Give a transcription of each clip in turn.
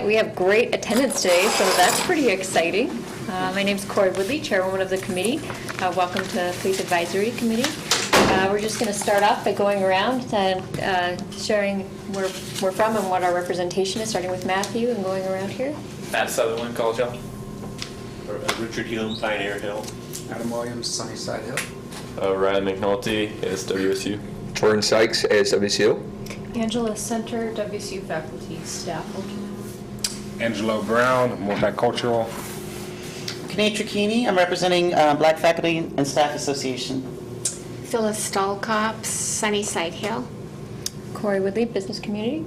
right, we have great attendance today, so that's pretty exciting. My name's Corey Woodley, Chairwoman of the committee. Welcome to Police Advisory Committee. We're just going to start off by going around and sharing where we're from and what our representation is, starting with Matthew and going around here. Matt Sutherland, College Hill. Richard Hume, Pioneer Hill. Adam Williams, Sunnyside Hill. Ryan McNulty is WSU. Jordan Sykes, ASWCU. Angela Center, WSU faculty, staff. Angelo Brown, Multicultural. Kanatra Keeney, I'm representing Black Faculty and Staff Association. Phyllis Stahlkopf, Sunnyside Hill. Corey Woodley, Business Community.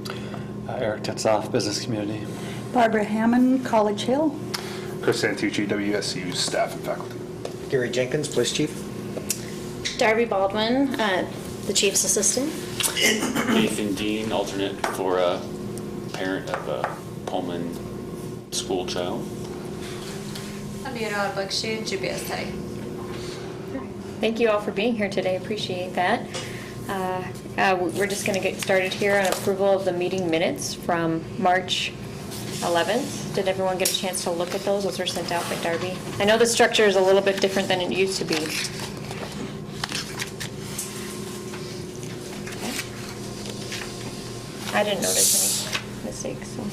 Eric Tetzoff, Business Community. Barbara Hammond, College Hill. Chris Santucci, WSU, Staff and Faculty. Gary Jenkins, Police Chief. Darby Baldwin, the Chief's Assistant. Nathan Dean, alternate for a parent of a Pullman school child. Amira Bakshi, GBSA. Thank you all for being here today. Appreciate that. We're just going to get started here on approval of the meeting minutes from March 11th. Did everyone get a chance to look at those? Those were sent out by Darby. I know the structure is a little bit different than it used to be. I didn't notice any mistakes. So.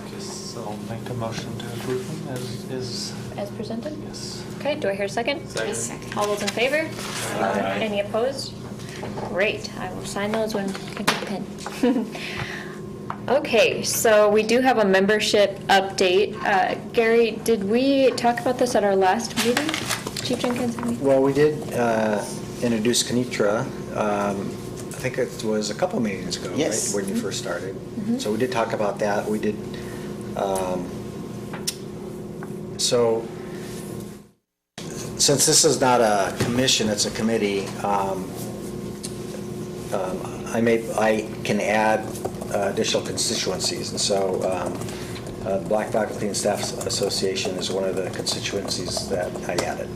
Guess I'll make a motion to approve them As presented? Yes. Okay, do I hear a second? Second. All those in favor? Aye. Any opposed? Great, I will sign those when I get the pen. Okay, so we do have a membership update. Gary, did we talk about this at our last meeting? Chief Jenkins? Well, we did introduce Kanitra. I think it was a couple meetings ago, Yes. right, when you first started. So we did talk about that. We did. So since this is not a commission, it's a committee. I can add additional constituencies, and so Black Faculty and Staff Association is one of the constituencies that I added.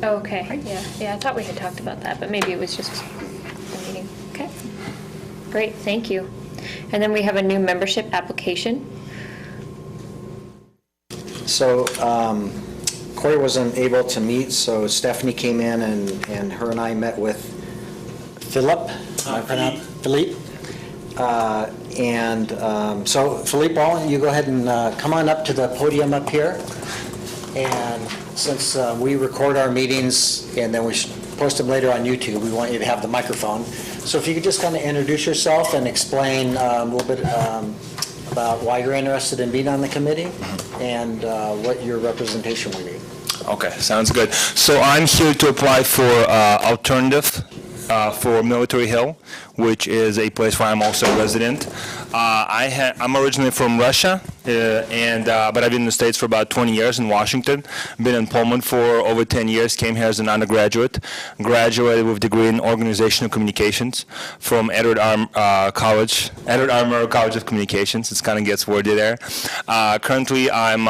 Okay, yeah, I thought we had talked about that, but maybe it was just the meeting. Okay, great, thank you. And then we have a new membership application. So Corey wasn't able to meet, so Stephanie came in and her and I met with Philippe. Philippe. So Philippe, why don't you go ahead and come on up to the podium up here. And since we record our meetings and then we post them later on YouTube, we want you to have the microphone. So if you could just kind of introduce yourself and explain a little bit about why you're interested in being on the committee and what your representation will be. Okay, sounds good. So I'm here to apply for alternative for Military Hill, which is a place where I'm also a resident. I'm originally from Russia, but I've been in the States for about 20 years in Washington. Been in Pullman for over 10 years, came here as an undergraduate, graduated with a degree in organizational communications from Edward Armour College of Communications. It kind of gets wordy there. Currently, I'm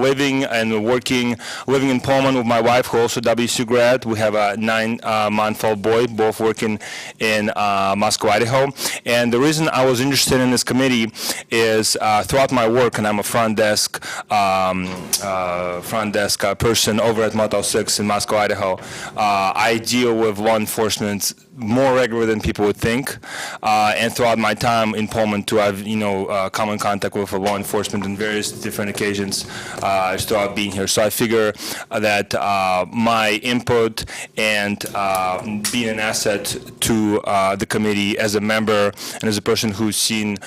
living in Pullman with my wife, who also WSU grad. We have a 9-month-old boy, both working in Moscow, Idaho. And the reason I was interested in this committee is throughout my work, and I'm a front desk person over at Motel 6 in Moscow, Idaho. I deal with law enforcement more regular than people would think, and throughout my time in Pullman too, I've come in contact with law enforcement on various different occasions throughout being here. So I figure that my input and being an asset to the committee as a member and as a person who's seen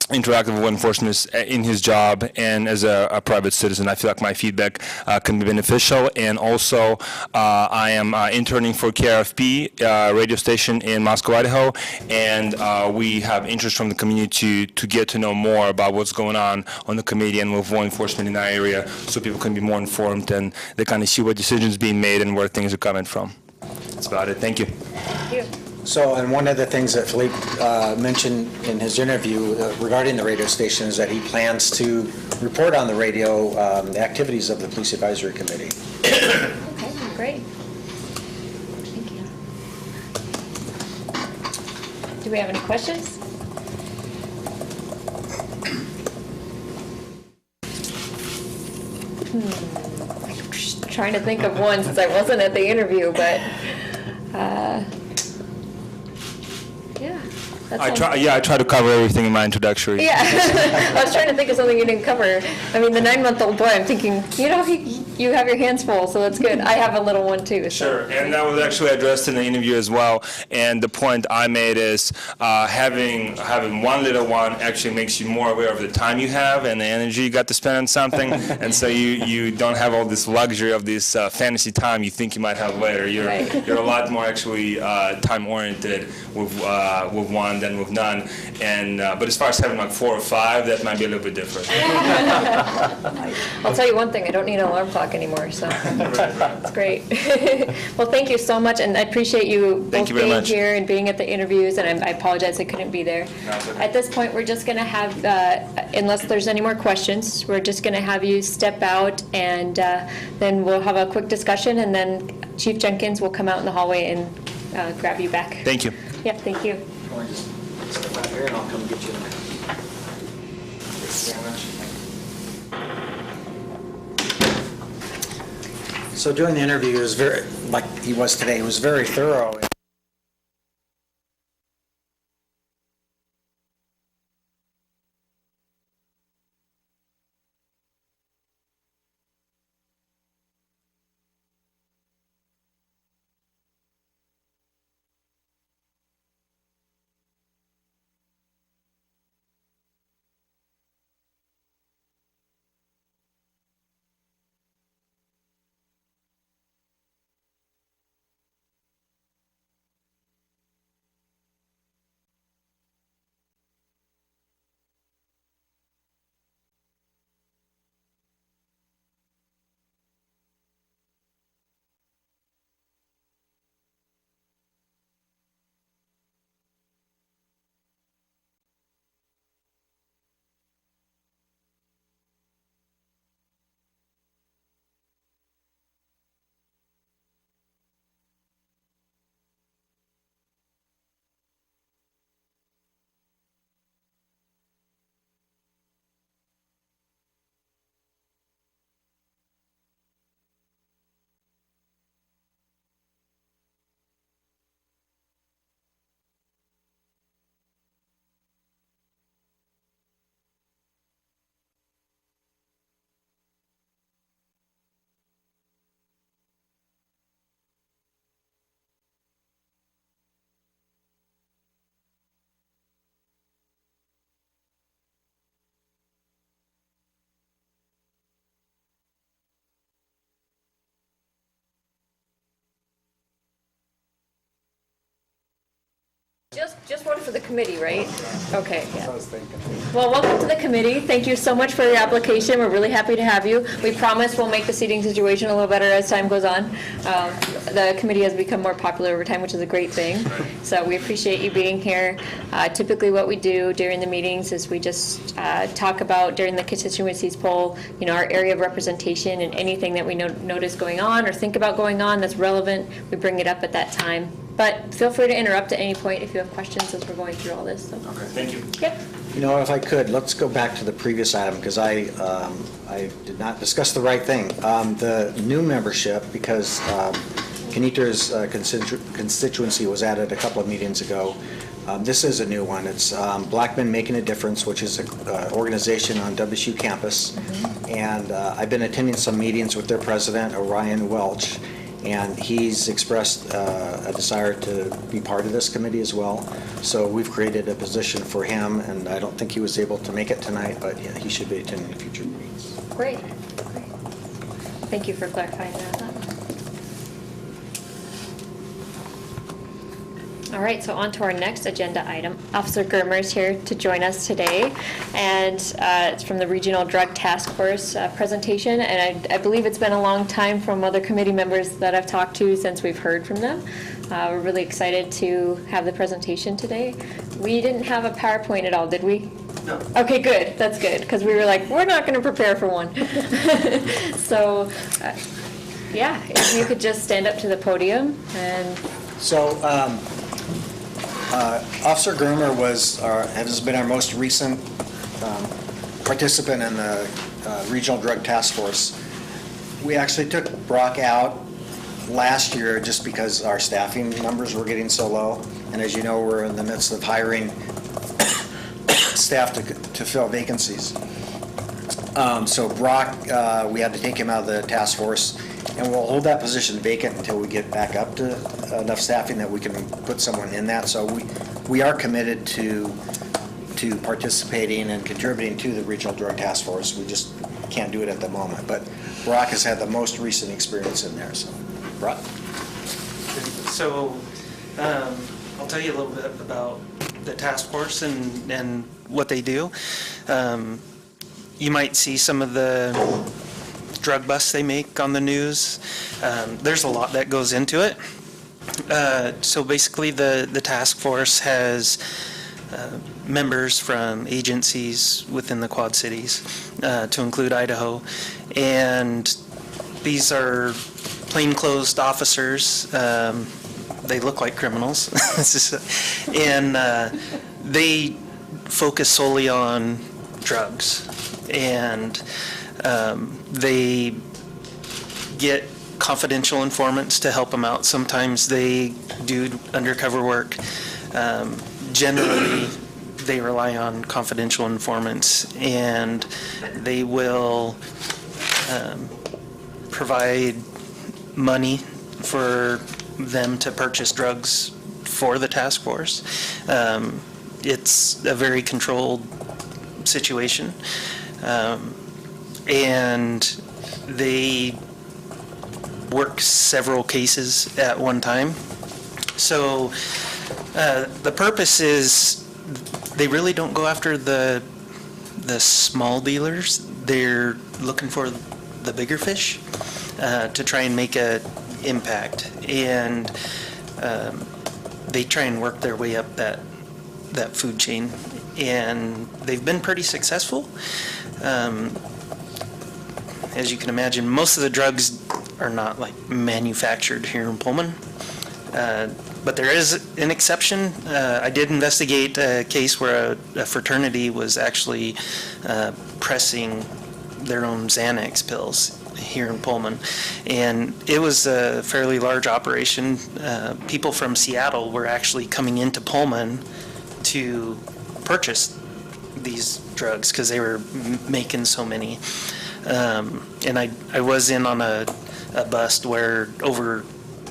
interactive with law enforcement in his job and as a private citizen, I feel like my feedback can be beneficial. And also, I am interning for KRFP radio station in Moscow, Idaho, and we have interest from the community to get to know more about what's going on the committee and with law enforcement in that area, so people can be more informed and they kind of see what decisions being made and where things are coming from. That's about it. Thank you. Thank you. So, and one of the things that Philippe mentioned in his interview regarding the radio station is that he plans to report on the radio the activities of the Police Advisory Committee. Okay, great. Thank you. Do we have any questions? I'm just trying to think of one since I wasn't at the interview, but, yeah. that I sounds- try to cover everything in my introductory. Yeah, I was trying to think of something you didn't cover. I mean, the 9-month-old boy, I'm thinking, you have your hands full, so that's good. I have a little one too. So. Sure, and that was actually addressed in the interview as well. And the point I made is having one little one actually makes you more aware of the time you have and the energy you got to spend on something. And so you don't have all this luxury of this fantasy time you think you might have later. You're a lot more actually time oriented with one than with none. And but as far as having like 4 or 5, that might be a little bit different. I'll tell you one thing, I don't need an alarm clock anymore, so it's great. Well, thank you so much, and I appreciate you both being here and being at the interviews, and I apologize I couldn't be there. No, it's okay. At this point, we're just going to have, unless there's any more questions, we're just going to have you step out, and then we'll have a quick discussion, and then Chief Jenkins will come out in the hallway and grab you back. Thank you. Yeah, thank you. Step out here and I'll come get you. So during the interview, it was very, like he was today, it was very thorough. Just one for the committee, right? Okay. That's what I was thinking. Well, welcome to the committee. Thank you so much for your application. We're really happy to have you. We promise we'll make the seating situation a little better as time goes on. The committee has become more popular over time, which is a great thing. So we appreciate you being here. Typically what we do during the meetings is we just talk about during the constituencies poll, our area of representation and anything that we notice going on or think about going on that's relevant. We bring it up at that time. But feel free to interrupt at any point if you have questions as we're going through all this. So. Okay, thank you. Yep. If I could, let's go back to the previous item, because I did not discuss the right thing. The new membership, because Kenita's constituency was added a couple of meetings ago. This is a new one. It's Black Men Making a Difference, which is an organization on WSU campus. Mm-hmm. And I've been attending some meetings with their president, Orion Welch, and he's expressed a desire to be part of this committee as well. So we've created a position for him, and I don't think he was able to make it tonight, but yeah, he should be attending future meetings. Great. Thank you for clarifying that. All right, so on to our next agenda item. Officer Germer is here to join us today, and it's from the Regional Drug Task Force presentation, and I believe it's been a long time from other committee members that I've talked to since we've heard from them. We're really excited to have the presentation today. We didn't have a PowerPoint at all, did we? No. Okay, good. That's good, because we were like, we're not going to prepare for one. So, yeah, if you could just stand up to the podium and... So, Officer Germer has been our most recent participant in the Regional Drug Task Force. We actually took Brock out last year just because our staffing numbers were getting so low. And as you know, we're in the midst of hiring staff to fill vacancies. So Brock, we had to take him out of the task force, and we'll hold that position vacant until we get back up to enough staffing that we can put someone in that. So we are committed to participating and contributing to the Regional Drug Task Force. We just can't do it at the moment. But Brock has had the most recent experience in there, so. Brock? So, I'll tell you a little bit about the task force and what they do. You might see some of the drug busts they make on the news. There's a lot that goes into it. So basically the task force has members from agencies within the Quad Cities, to include Idaho. And these are plainclothes officers. They look like criminals. And they focus solely on drugs. And they get confidential informants to help them out. Sometimes they do undercover work. Generally, they rely on confidential informants, and they will provide money for them to purchase drugs for the task force. It's a very controlled situation, and they work several cases at one time. So the purpose is they really don't go after the small dealers. They're looking for the bigger fish to try and make an impact, and they try and work their way up that food chain, and they've been pretty successful. As you can imagine, most of the drugs are not like manufactured here in Pullman. But there is an exception. I did investigate a case where a fraternity was actually pressing their own Xanax pills here in Pullman. And it was a fairly large operation. People from Seattle were actually coming into Pullman to purchase these drugs because they were making so many. And I was in on a bust where over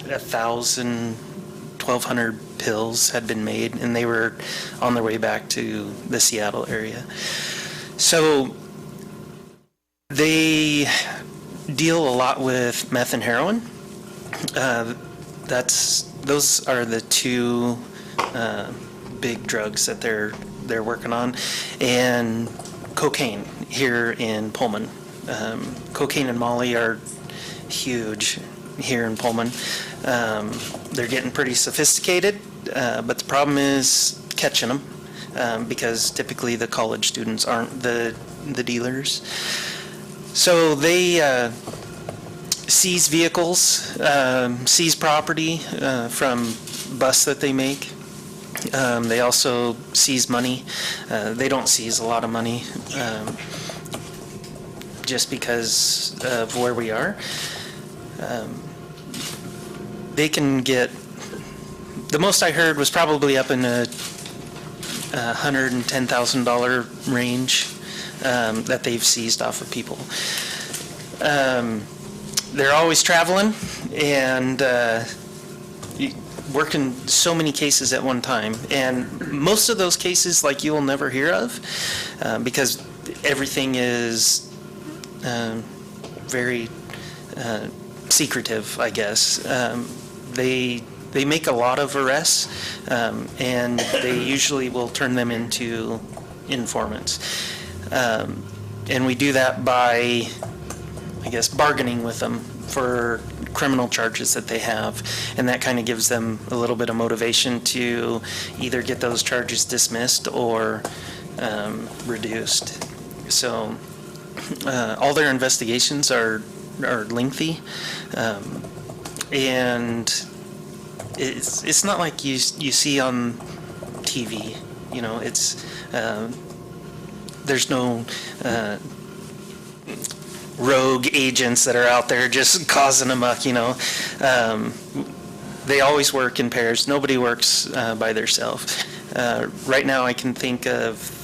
1,200 pills had been made, and they were on their way back to the Seattle area. So they deal a lot with meth and heroin. Those are the two big drugs that they're working on, and cocaine here in Pullman. Cocaine and Molly are huge here in Pullman. They're getting pretty sophisticated, but the problem is catching them because typically the college students aren't the dealers. So they seize vehicles, seize property from busts that they make. They also seize money. They don't seize a lot of money just because of where we are. They can get, the most I heard was probably up in a $110,000 range that they've seized off of people. They're always traveling and working so many cases at one time. And most of those cases, like, you will never hear of because everything is very secretive, I guess. They make a lot of arrests, and they usually will turn them into informants. And we do that by, I guess, bargaining with them for criminal charges that they have, and that kind of gives them a little bit of motivation to either get those charges dismissed or reduced. So all their investigations are lengthy, and it's not like you see on TV. You know, it's there's no rogue agents that are out there just causing a muck, you know. They always work in pairs. Nobody works by themselves. Right now I can think of,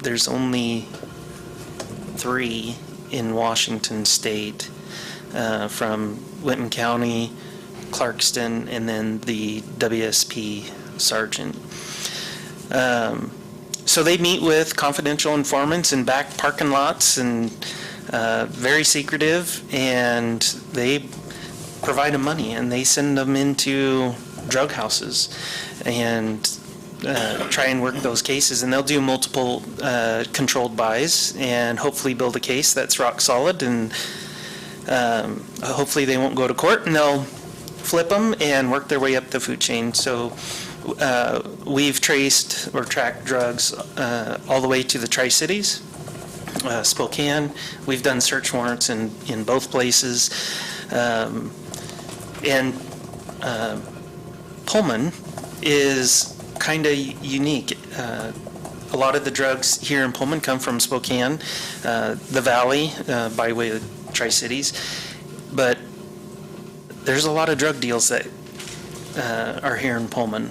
there's only 3 in Washington State, from Winton County, Clarkston, and then the WSP sergeant. So they meet with confidential informants in back parking lots and very secretive, and they provide them money and they send them into drug houses and try and work those cases, and they'll do multiple controlled buys and hopefully build a case that's rock solid, and hopefully they won't go to court, and they'll flip them and work their way up the food chain. So we've traced or tracked drugs all the way to the Tri-Cities, Spokane. We've done search warrants in both places. And Pullman is kind of unique. A lot of the drugs here in Pullman come from Spokane, the Valley, by way of Tri-Cities. But there's a lot of drug deals that are here in Pullman.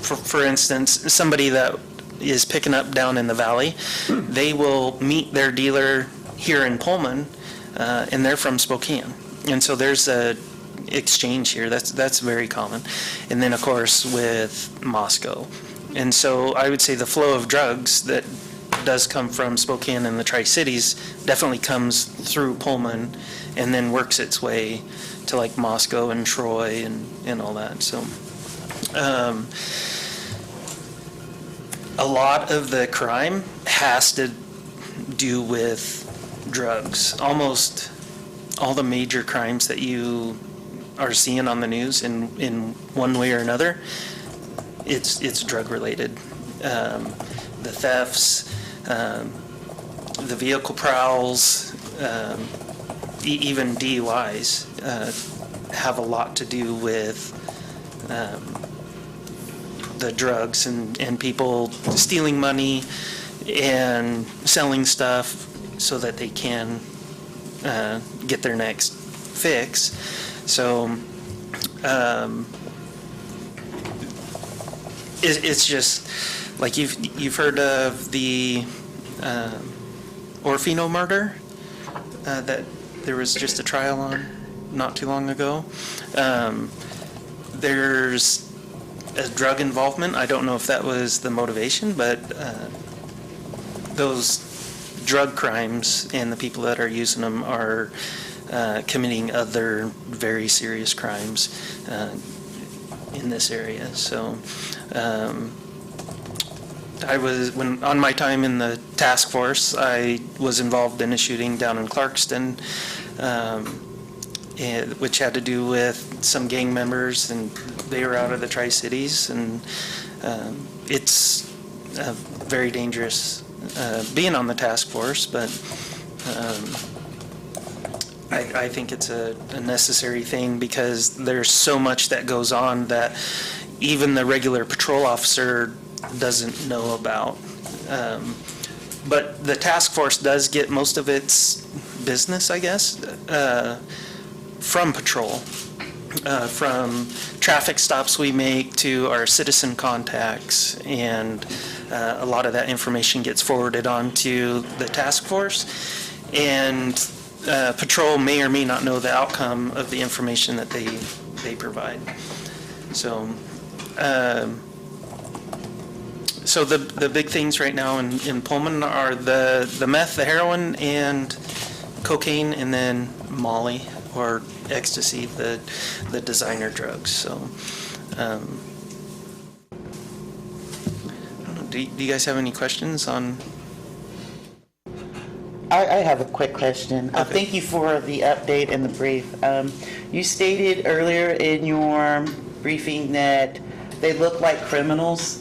For instance, somebody that is picking up down in the Valley, they will meet their dealer here in Pullman, and they're from Spokane. And so there's a exchange here. That's very common. And then, of course, with Moscow. And so I would say the flow of drugs that does come from Spokane and the Tri-Cities definitely comes through Pullman and then works its way to like Moscow and Troy and all that. So a lot of the crime has to do with drugs. Almost all the major crimes that you are seeing on the news in one way or another, it's drug related. The thefts, the vehicle prowls, even DUIs have a lot to do with the drugs and people stealing money and selling stuff so that they can get their next fix. So it's just like you've heard of the Orfino murder that there was just a trial on not too long ago. There's a drug involvement. I don't know if that was the motivation, but those drug crimes and the people that are using them are committing other very serious crimes in this area. So on my time in the task force, I was involved in a shooting down in Clarkston, which had to do with some gang members, and they were out of the Tri-Cities, and it's very dangerous being on the task force, but I think it's a necessary thing because there's so much that goes on that even the regular patrol officer doesn't know about. But the task force does get most of its business, I guess, from patrol, from traffic stops we make to our citizen contacts, and a lot of that information gets forwarded on to the task force, and patrol may or may not know the outcome of the information that they provide. So so the big things right now in Pullman are the meth, the heroin, and cocaine, and then Molly or ecstasy, the designer drugs. So I don't know, do you guys have any questions on? I have a quick question. Okay. Thank you for the update and the brief. You stated earlier in your briefing that they look like criminals.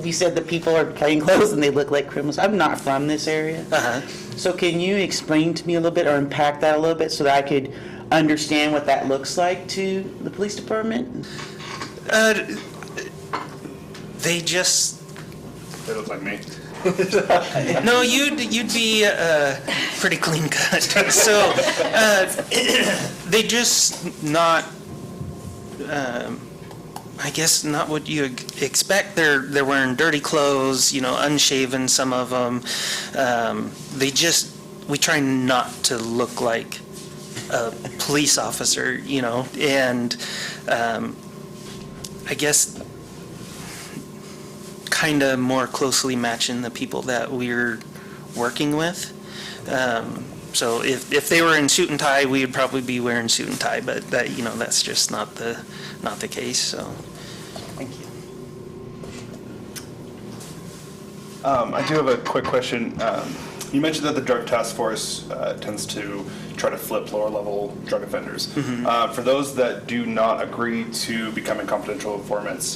You said that people are plain clothes and they look like criminals. I'm not from this area. Uh-huh. So can you explain to me a little bit or unpack that a little bit so that I could understand what that looks like to the police department? They just They look like me. No, you'd be pretty clean cut. So they just not, I guess not what you expect. They're wearing dirty clothes, unshaven. Some of them. We try not to look like a police officer, and I guess kind of more closely matching the people that we're working with. So if they were in suit and tie, we would probably be wearing suit and tie, but that's just not the case. So, thank you. I do have a quick question. You mentioned that the drug task force tends to try to flip lower-level drug offenders. For those that do not agree to becoming confidential informants,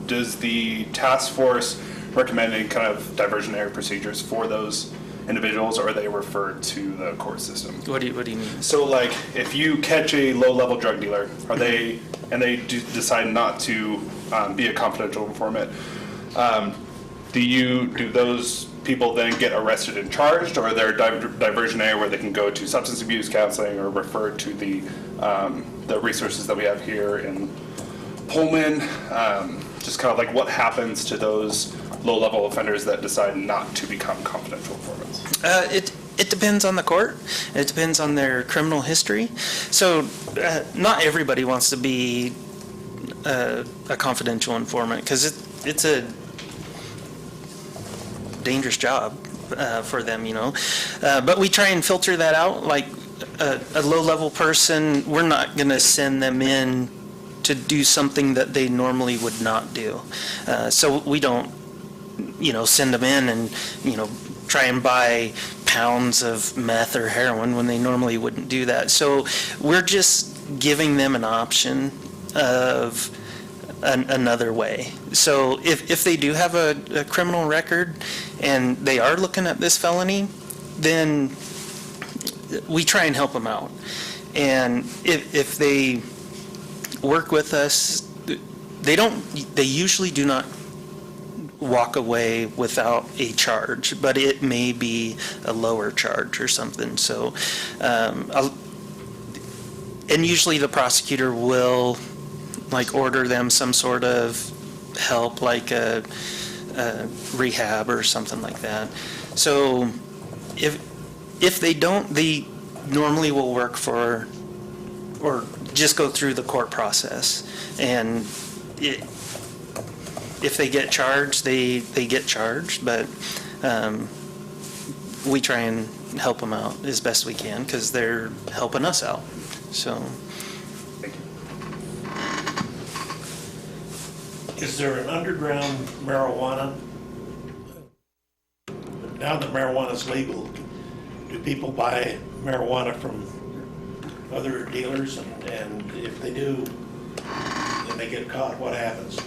does the task force recommend any kind of diversionary procedures for those individuals, or are they referred to the court system? What do you mean? So, like, if you catch a low-level drug dealer, they decide not to be a confidential informant, do those people then get arrested and charged, or are there diversionary where they can go to substance abuse counseling or refer to the resources that we have here in Pullman? Just kind of like what happens to those low-level offenders that decide not to become confidential informants? It depends on the court. It depends on their criminal history. So not everybody wants to be a confidential informant because it's a dangerous job for them, but we try and filter that out. Like a low-level person, we're not going to send them in to do something that they normally would not do. So we don't, send them in and, try and buy pounds of meth or heroin when they normally wouldn't do that. So we're just giving them an option of another way. So if they do have a criminal record and they are looking at this felony, then we try and help them out. And if they work with us, they usually do not walk away without a charge, but it may be a lower charge or something. So, and usually the prosecutor will order them some sort of help, like a rehab or something like that. So if they don't, they normally will work for or just go through the court process. And if they get charged, they get charged, but we try and help them out as best we can because they're helping us out. So. Is there an underground marijuana? Now that marijuana's legal, do people buy marijuana from other dealers? And if they do, and they get caught, what happens?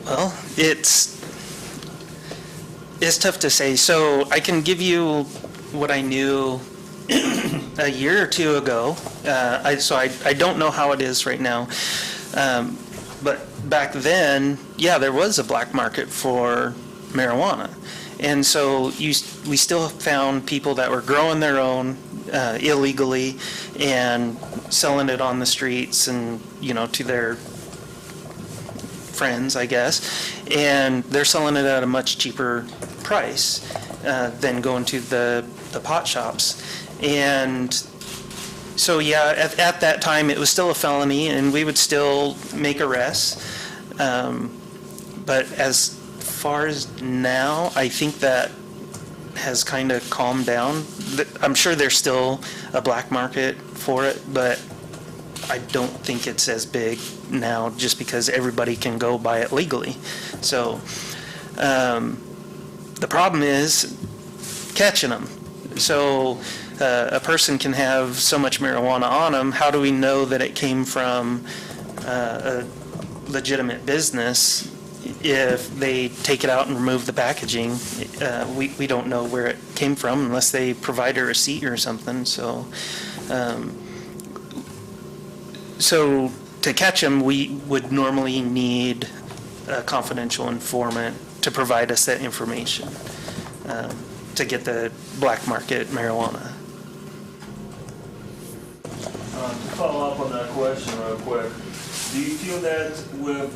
Well, it's tough to say. So I can give you what I knew a year or two ago. I don't know how it is right now. But back then, yeah, there was a black market for marijuana. And so we still found people that were growing their own illegally and selling it on the streets and, to their friends, I guess. And they're selling it at a much cheaper price than going to the pot shops. And so, yeah, at that time, it was still a felony, and we would still make arrests. But as far as now, I think that has kind of calmed down. I'm sure there's still a black market for it, but I don't think it's as big now just because everybody can go buy it legally. So the problem is catching them. So a person can have so much marijuana on them. How do we know that it came from a legitimate business if they take it out and remove the packaging? We don't know where it came from unless they provide a receipt or something. So to catch them, we would normally need a confidential informant to provide us that information to get the black market marijuana. To follow up on that question real quick, do you feel that with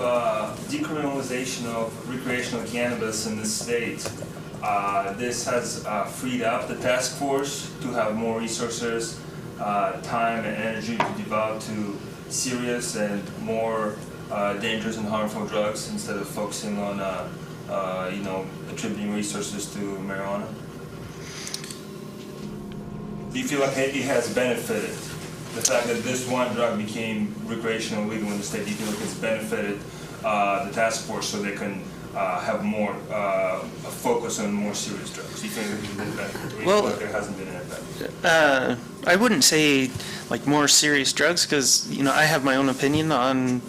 decriminalization of recreational cannabis in this state, this has freed up the task force to have more resources, time and energy to devote to serious and more dangerous and harmful drugs instead of focusing on, attributing resources to marijuana? Do you feel like it has benefited? The fact that this one drug became recreational legal in the state, do you feel like it's benefited the task force so they can have more a focus on more serious drugs? Do you think there's been benefit, or you feel like there hasn't been any benefit? I wouldn't say like more serious drugs because, I have my own opinion on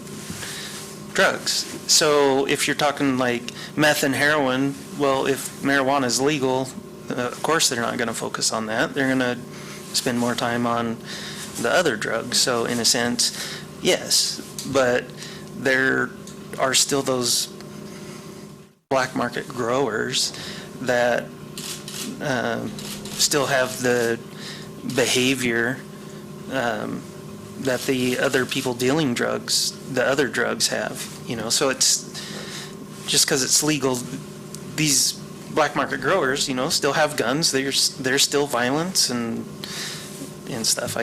drugs. So if you're talking like meth and heroin, well, if marijuana is legal, of course they're not going to focus on that. They're going to spend more time on the other drugs. So in a sense, yes, but there are still those black market growers that still have the behavior that the other people dealing drugs, the other drugs have, so it's just because it's legal, these black market growers, still have guns. There's still violence and stuff.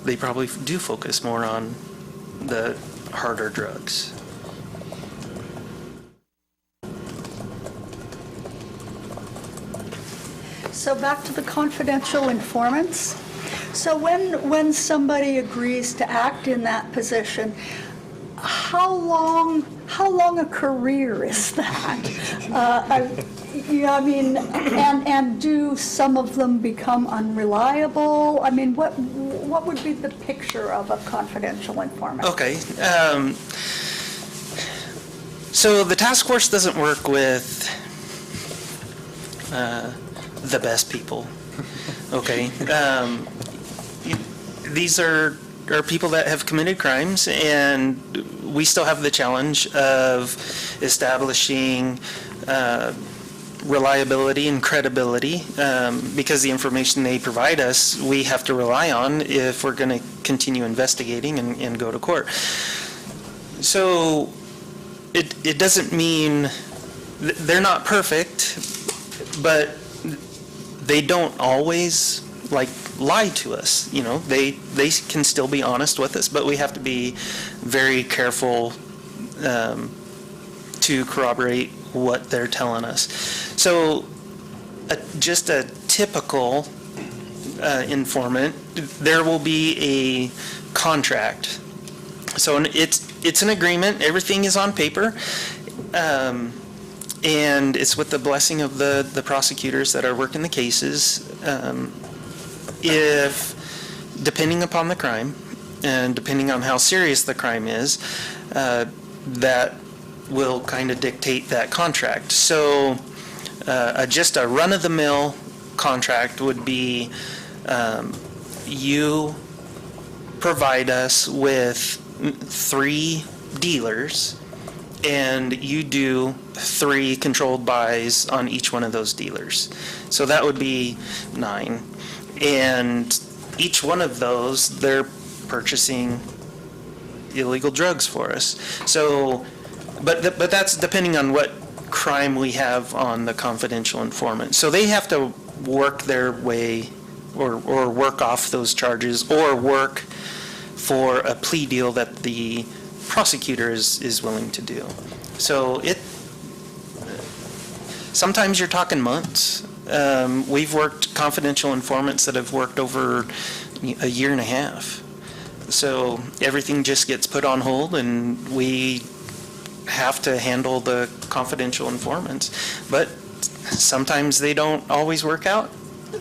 They probably do focus more on the harder drugs. So back to the confidential informants. So when somebody agrees to act in that position, how long a career is that? And do some of them become unreliable? I mean, what would be the picture of a confidential informant? Okay. So the task force doesn't work with the best people. Okay. These are people that have committed crimes, and we still have the challenge of establishing reliability and credibility because the information they provide us, we have to rely on if we're going to continue investigating and go to court. So it doesn't mean they're not perfect, but they don't always lie to us. They can still be honest with us, but we have to be very careful to corroborate what they're telling us. So just a typical informant, there will be a contract. So it's an agreement. Everything is on paper. And it's with the blessing of the prosecutors that are working the cases. If, depending upon the crime, and depending on how serious the crime is, that will kind of dictate that contract. So just a run-of-the-mill contract would be you provide us with 3 dealers, and you do 3 controlled buys on each one of those dealers. So that would be 9. And each one of those, they're purchasing illegal drugs for us. So, but that's depending on what crime we have on the confidential informant. So they have to work their way or work off those charges or work for a plea deal that the prosecutor is willing to do. So sometimes you're talking months. We've worked confidential informants that have worked over a year and a half. So everything just gets put on hold, and we have to handle the confidential informants. But sometimes they don't always work out.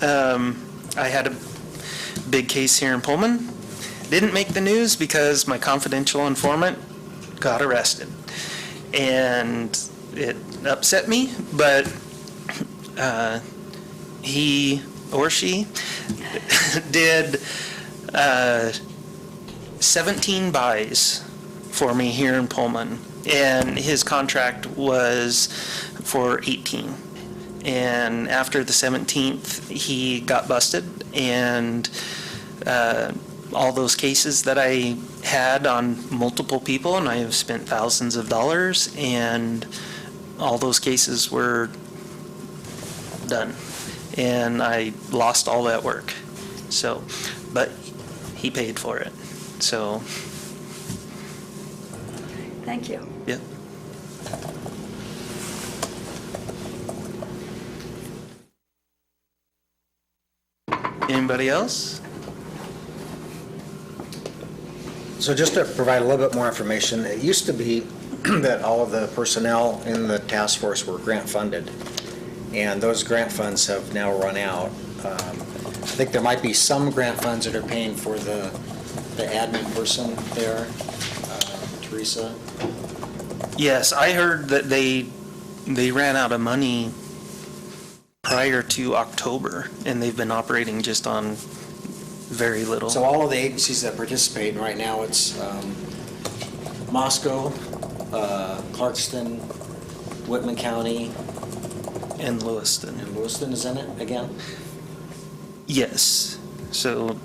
I had a big case here in Pullman. Didn't make the news because my confidential informant got arrested. And it upset me, but he or she did 17 buys for me here in Pullman and his contract was for 18. And after the 17th, he got busted, and all those cases that I had on multiple people, and I have spent thousands of dollars, and all those cases were done, and I lost all that work. So, but he paid for it. So, Thank you. yep. Anybody else? So just to provide a little bit more information, it used to be that all of the personnel in the task force were grant funded, and those grant funds have now run out. I think there might be some grant funds that are paying for the admin person there, Teresa. Yes, I heard that they ran out of money prior to October, and they've been operating just on very little. So all of the agencies that participate right now, it's Moscow, Clarkston, Whitman County. And Lewiston. And Lewiston is in it again? Yes. So.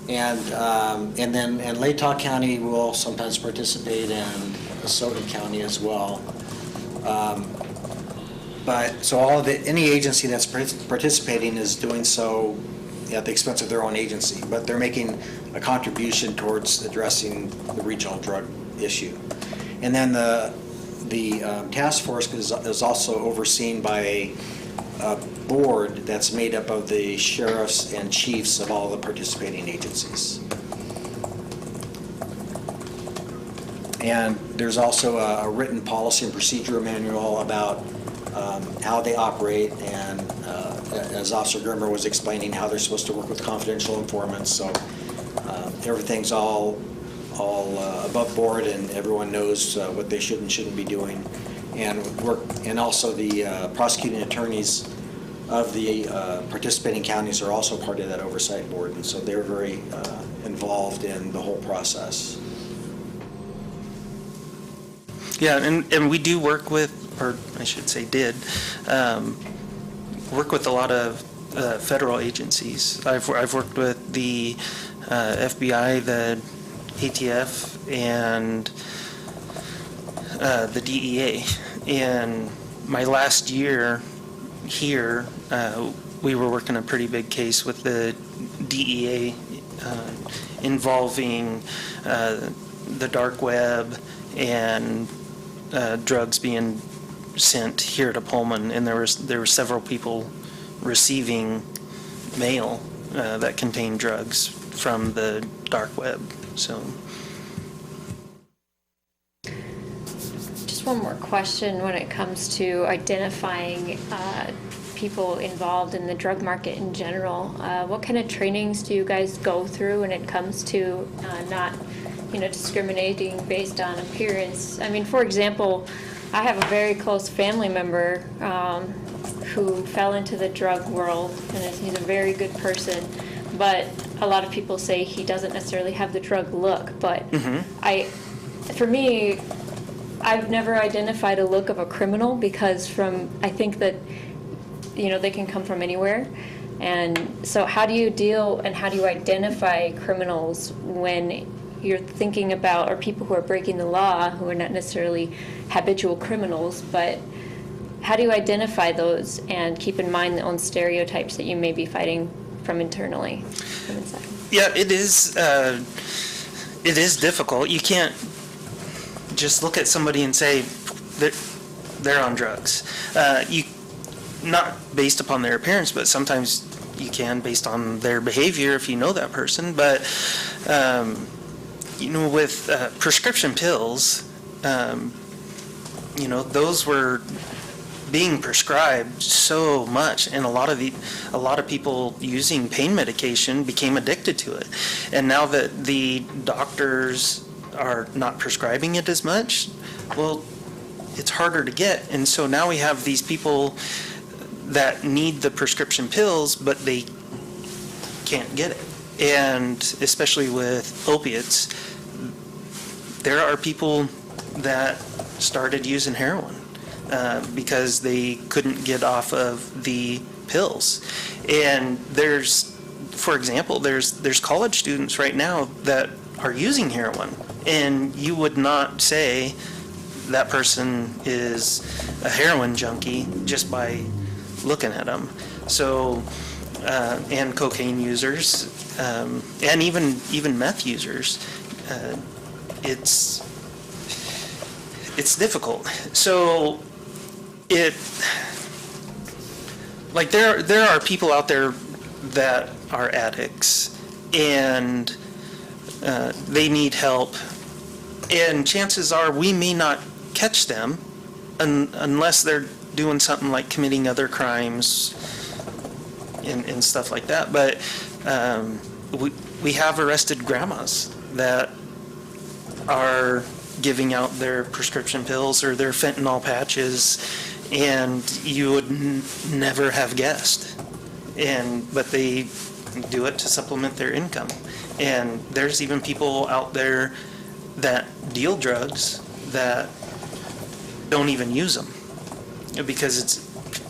And then Latah County will sometimes participate, and Soda County as well. But so any agency that's participating is doing so at the expense of their own agency, but they're making a contribution towards addressing the regional drug issue. And then the task force is also overseen by a board that's made up of the sheriffs and chiefs of all the participating agencies. And there's also a written policy and procedure manual about how they operate, and as Officer Germer was explaining, how they're supposed to work with confidential informants. So everything's all above board, and everyone knows what they should and shouldn't be doing. And also the prosecuting attorneys of the participating counties are also part of that oversight board, and so they're very involved in the whole process. Yeah, and we do work with, or I should say did, work with a lot of federal agencies. I've worked with the FBI, the ATF, and the DEA. And my last year here, we were working a pretty big case with the DEA involving the dark web and drugs being sent here to Pullman, and there were several people receiving mail that contained drugs from the dark web. So. Just one more question when it comes to identifying people involved in the drug market in general. What kind of trainings do you guys go through when it comes to not discriminating based on appearance? I mean, for example, I have a very close family member who fell into the drug world, and he's a very good person, but a lot of people say he doesn't necessarily have the drug look. But for me, I've never identified a look of a criminal, because I think that they can come from anywhere. And so how do you deal and how do you identify criminals when you're thinking about, or people who are breaking the law, who are not necessarily habitual criminals, but how do you identify those and keep in mind the own stereotypes that you may be fighting from internally, from inside? Yeah, it is difficult. You can't just look at somebody and say they're on drugs. Not based upon their appearance, but sometimes you can based on their behavior if you know that person. But with prescription pills, those were being prescribed so much, and a lot of people using pain medication became addicted to it. And now that the doctors are not prescribing it as much, well, it's harder to get. And so now we have these people that need the prescription pills, but they can't get it. And especially with opiates, there are people that started using heroin because they couldn't get off of the pills. And for example, there's college students right now that are using heroin, and you would not say that person is a heroin junkie just by looking at them. So, and cocaine users, and even meth users, it's difficult. So there are people out there that are addicts, and they need help, and chances are we may not catch them unless they're doing something like committing other crimes and stuff like that. But we have arrested grandmas that are giving out their prescription pills or their fentanyl patches, and you would never have guessed. But they do it to supplement their income. And there's even people out there that deal drugs that don't even use them because it's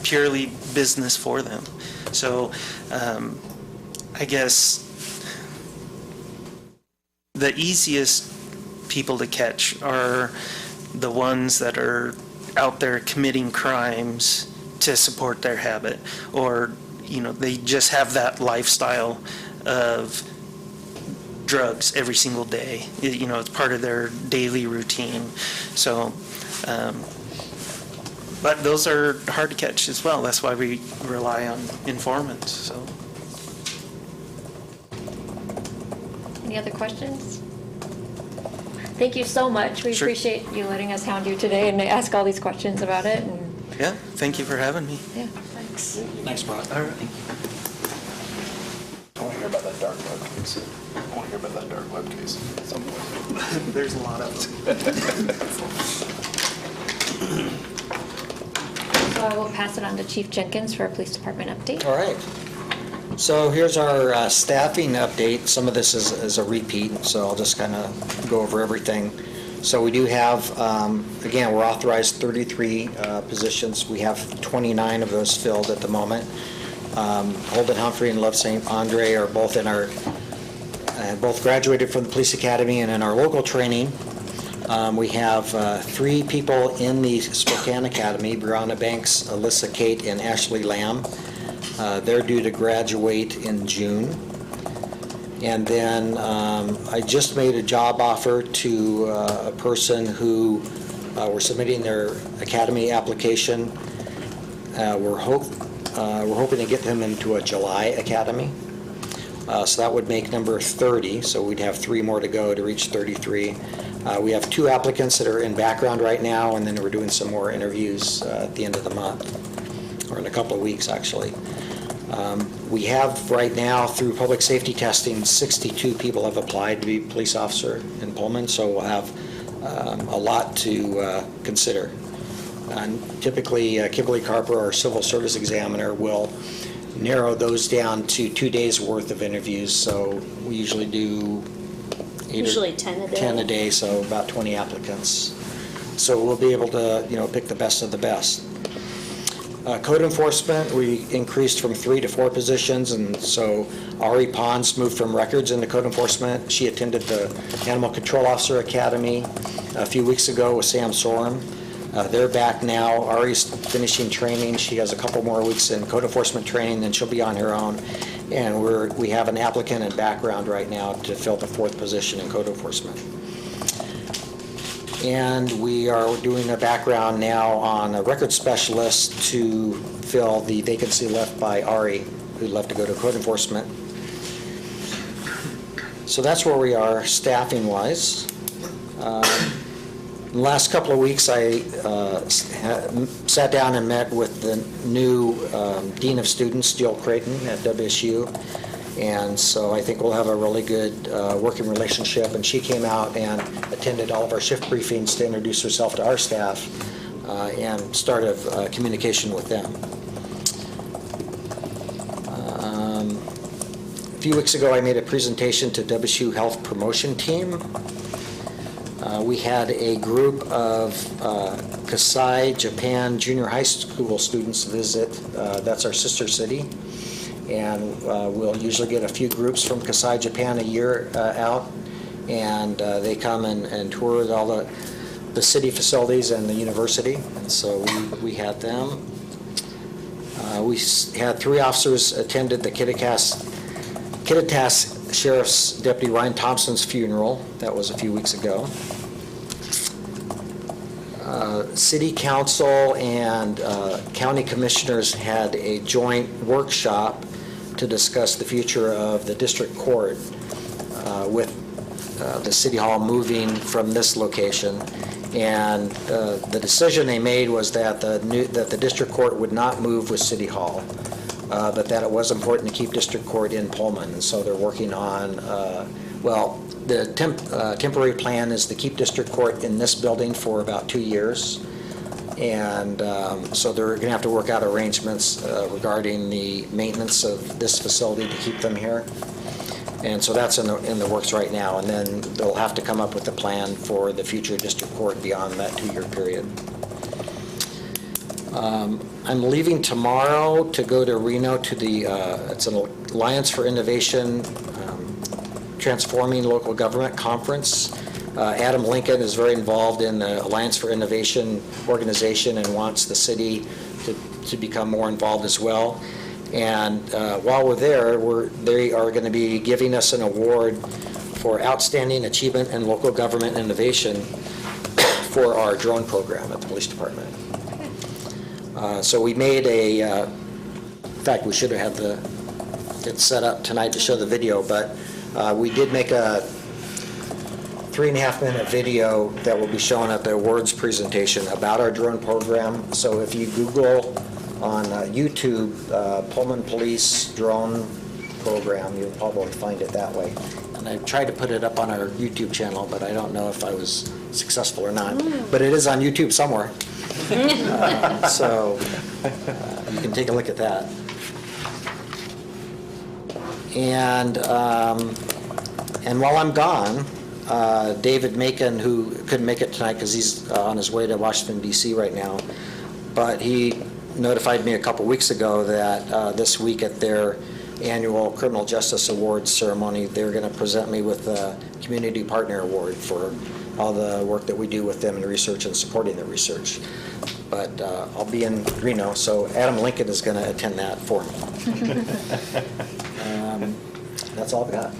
purely business for them. So I guess the easiest people to catch are the ones that are out there committing crimes to support their habit, or they just have that lifestyle of drugs every single day. It's part of their daily routine. So, but those are hard to catch as well. That's why we rely on informants. So, Any other questions? Thank you so much. We appreciate you letting us hound you today and ask all these questions about it. And yeah, thank you for having me. yeah, thanks. Thanks, Brock. All right. I want to hear about that dark web case. I want to hear about that dark web case. There's a lot of them. So I will pass it on to Chief Jenkins for a police department update. All right. So here's our staffing update. Some of this is a repeat, so I'll just kind of go over everything. So we do have, again, we're authorized 33 positions. We have 29 of those filled at the moment. Holden Humphrey and Love St. Andre are both both graduated from the police academy and in our local training. We have 3 people in the Spokane Academy: Brianna Banks, Alyssa Kate, and Ashley Lamb. They're due to graduate in June. And then I just made a job offer to a person who we're submitting their academy application. We're hoping to get them into a July academy. So that would make number 30. So we'd have 3 more to go to reach 33. We have 2 applicants that are in background right now, and then we're doing some more interviews at the end of the month, or in a couple of weeks, actually. We have right now, through public safety testing, 62 people have applied to be police officer in Pullman, so we'll have a lot to consider. Typically, Kimberly Carper, our civil service examiner, will narrow those down to 2 days worth of interviews. So we usually do 10 a day. 10 a day, so about 20 applicants. So we'll be able to, pick the best of the best. Code enforcement, we increased from 3 to 4 positions, and so Ari Pons moved from records into code enforcement. She attended the Animal Control Officer Academy a few weeks ago with Sam Sorum. They're back now. Ari's finishing training. She has a couple more weeks in code enforcement training, then she'll be on her own. And we have an applicant in background right now to fill the 4th position in code enforcement. And we are doing a background now on a record specialist to fill the vacancy left by Ari, who left to go to code enforcement. So that's where we are staffing-wise. The last couple of weeks, I sat down and met with the new Dean of Students, Jill Creighton at WSU. And so I think we'll have a really good working relationship. And she came out and attended all of our shift briefings to introduce herself to our staff and start a communication with them. A few weeks ago, I made a presentation to WSU Health Promotion Team. We had a group of Kasai, Japan junior high school students visit. That's our sister city. And we'll usually get a few groups from Kasai, Japan a year out. And they come and tour all the city facilities and the university. And so we had them. We had 3 officers attended the Kittitas Sheriff's Deputy Ryan Thompson's funeral. That was a few weeks ago. City Council and County Commissioners had a joint workshop to discuss the future of the District Court with the City Hall moving from this location. And the decision they made was that the District Court would not move with City Hall, but that it was important to keep District Court in Pullman. And so they're working on, the temporary plan is to keep District Court in this building for about 2 years. And so they're going to have to work out arrangements regarding the maintenance of this facility to keep them here. And so that's in the works right now. And then they'll have to come up with a plan for the future District Court beyond that 2-year period. I'm leaving tomorrow to go to Reno to the, it's an Alliance for Innovation Transforming Local Government Conference. Adam Lincoln is very involved in the Alliance for Innovation organization and wants the city to become more involved as well. And while we're there, they are going to be giving us an award for outstanding achievement in local government innovation for our drone program at the police department. So we made in fact, we should have had it set up tonight to show the video, but we did make a 3.5-minute video that will be showing at the awards presentation about our drone program. So if you Google on YouTube, Pullman Police Drone Program, you'll probably find it that way. And I tried to put it up on our YouTube channel, but I don't know if I was successful or not. But it is on YouTube somewhere. So you can take a look at that. And while I'm gone, David Macon, who couldn't make it tonight because he's on his way to Washington, D.C. right now, but he notified me a couple weeks ago that this week at their annual Criminal Justice Awards ceremony, they're going to present me with a Community Partner Award for all the work that we do with them in research and supporting the research. But I'll be in Reno, so Adam Lincoln is going to attend that for me. That's all I've got.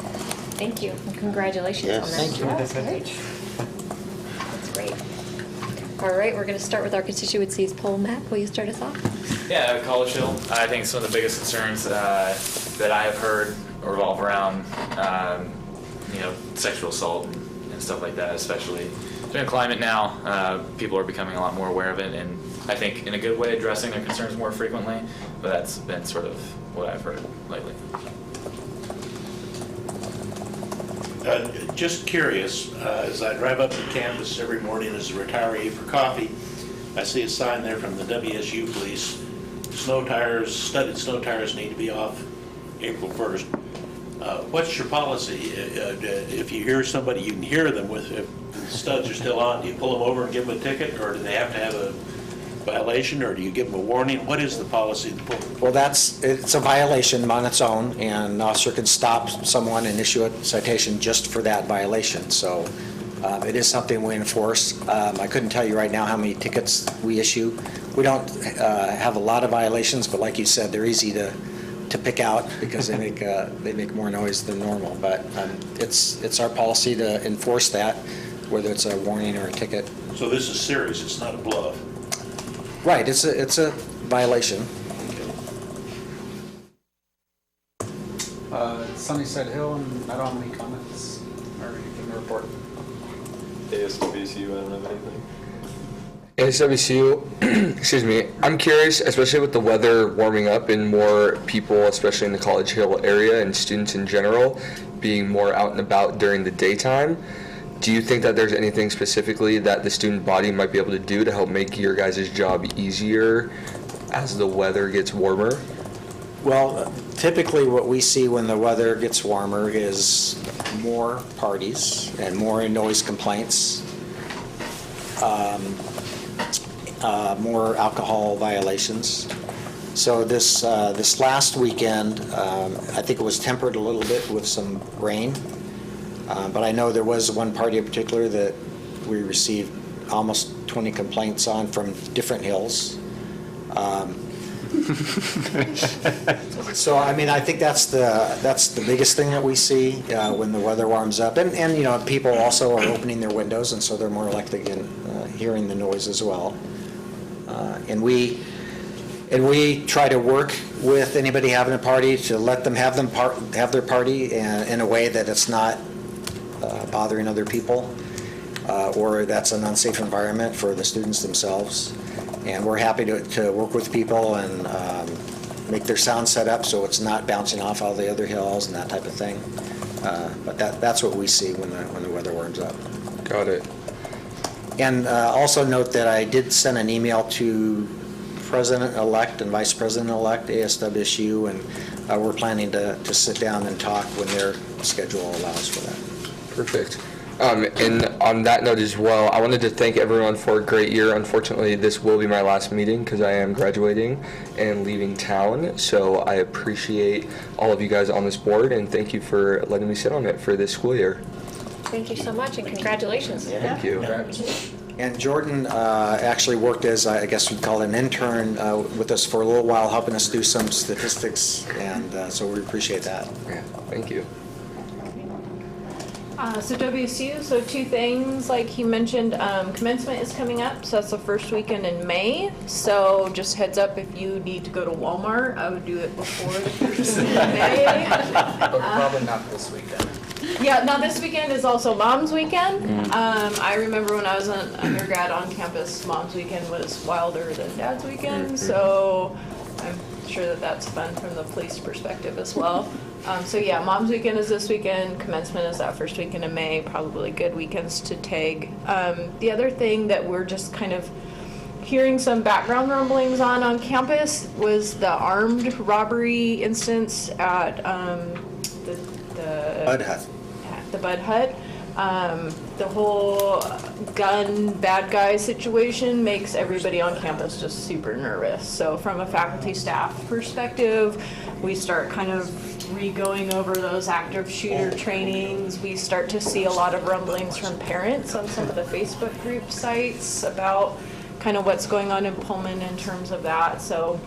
Thank you, and congratulations on that. Thank you. That's great. That's great. All right, we're going to start with our constituencies poll. Matt, will you start us off? Yeah, College Hill. I think some of the biggest concerns that I have heard revolve around, sexual assault and stuff like that, especially during the climate now. People are becoming a lot more aware of it, and I think in a good way addressing their concerns more frequently, but that's been sort of what I've heard lately. Just curious, as I drive up to campus every morning as a retiree for coffee, I see a sign there from the WSU police. Studded snow tires need to be off April 1st. What's your policy? If you hear somebody, you can hear them if the studs are still on, do you pull them over and give them a ticket, or do they have to have a violation, or do you give them a warning? What is the policy? Well, it's a violation on its own, and an officer can stop someone and issue a citation just for that violation. So it is something we enforce. I couldn't tell you right now how many tickets we issue. We don't have a lot of violations, but like you said, they're easy to pick out because they make more noise than normal. But it's our policy to enforce that, whether it's a warning or a ticket. So this is serious, it's not a bluff? Right, it's a violation. Sunnyside Hill, and I don't have any comments or anything to report. ASWCU, I don't have anything. ASWCU, excuse me, I'm curious, especially with the weather warming up and more people, especially in the College Hill area and students in general, being more out and about during the daytime. Do you think that there's anything specifically that the student body might be able to do to help make your guys' job easier as the weather gets warmer? Well, typically what we see when the weather gets warmer is more parties and more noise complaints. more alcohol violations. So this last weekend, I think it was tempered a little bit with some rain, but I know there was one party in particular that we received almost 20 complaints on from different hills. So I mean, I think that's the biggest thing that we see when the weather warms up, and you know, people also are opening their windows, and so they're more likely hearing the noise as well. And we try to work with anybody having a party to let them have their party in a way that it's not bothering other people, or that's an unsafe environment for the students themselves. And we're happy to work with people and make their sound set up so it's not bouncing off all the other hills and that type of thing. But that's what we see when the weather warms up. Got it. And also note that I did send an email to President-elect and Vice President-elect ASWSU, and we're planning to sit down and talk when their schedule allows for that. Perfect. And on that note as well, I wanted to thank everyone for a great year. Unfortunately, this will be my last meeting because I am graduating and leaving town. So I appreciate all of you guys on this board, and thank you for letting me sit on it for this school year. Thank you so much, and congratulations. Thank you. And Jordan actually worked as, I guess we'd call it, an intern with us for a little while, helping us do some statistics, and so we appreciate that. Yeah, thank you. So WSU, so two things, like he mentioned, commencement is coming up, so that's the first weekend in May. So just heads up, if you need to go to Walmart, I would do it before the first weekend in May. But probably not this weekend. Yeah, now this weekend is also Mom's Weekend. I remember when I was an undergrad on campus, Mom's Weekend was wilder than Dad's Weekend, so I'm sure that that's fun from the police perspective as well. So yeah, Mom's Weekend is this weekend, commencement is that first weekend in May, probably good weekends to tag. The other thing that we're just kind of hearing some background rumblings on campus was the armed robbery instance at the Bud Hut. The Bud Hut. The whole gun bad guy situation makes everybody on campus just super nervous. So from a faculty staff perspective, we start kind of re-going over those active shooter trainings. We start to see a lot of rumblings from parents on some of the Facebook group sites about kind of what's going on in Pullman in terms of that. So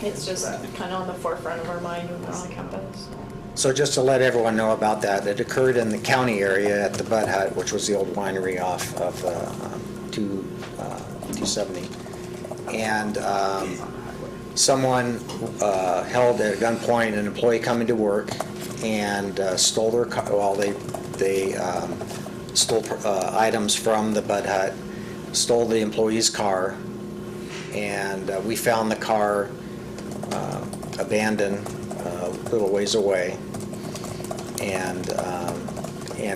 it's just kind of on the forefront of our mind when we're on campus. So just to let everyone know about that, it occurred in the county area at the Bud Hut, which was the old winery off of 270. And someone held at gunpoint an employee coming to work and stole their car. Well, they stole items from the Bud Hut, stole the employee's car, and we found the car abandoned a little ways away, and